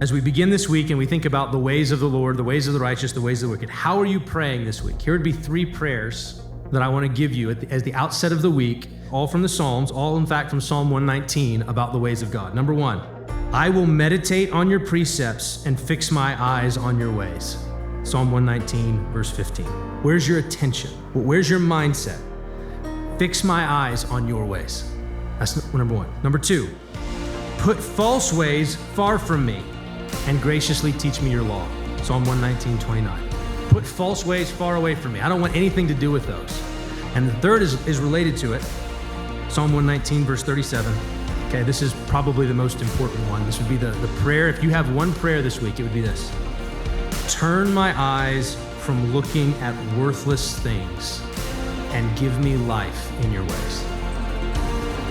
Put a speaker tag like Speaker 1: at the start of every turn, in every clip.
Speaker 1: As we begin this week and we think about the ways of the Lord, the ways of the righteous, the ways of the wicked, how are you praying this week? Here would be 3 prayers that I want to give you as the outset of the week, all from the Psalms, all in fact from Psalm 119 about the ways of God. Number 1, I will meditate on your precepts and fix my eyes on your ways. Psalm 119, verse 15. Where's your attention? Where's your mindset? Fix my eyes on your ways. That's number 1. Number 2, put false ways far from me and graciously teach me your law. Psalm 119, 29. Put false ways far away from me. I don't want anything to do with those. And the third is related to it. Psalm 119, verse 37. Okay, this is probably the most important one. This would be the prayer. If you have one prayer this week, it would be this. Turn my eyes from looking at worthless things and give me life in your ways.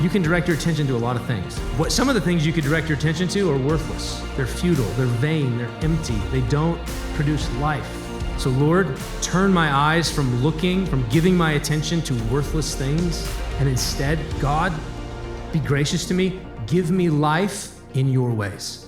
Speaker 1: You can direct your attention to a lot of things. Some of the things you could direct your attention to are worthless. They're futile, they're vain, they're empty. They don't produce life. So Lord, turn my eyes from giving my attention to worthless things, and instead, God, be gracious to me, give me life in your ways.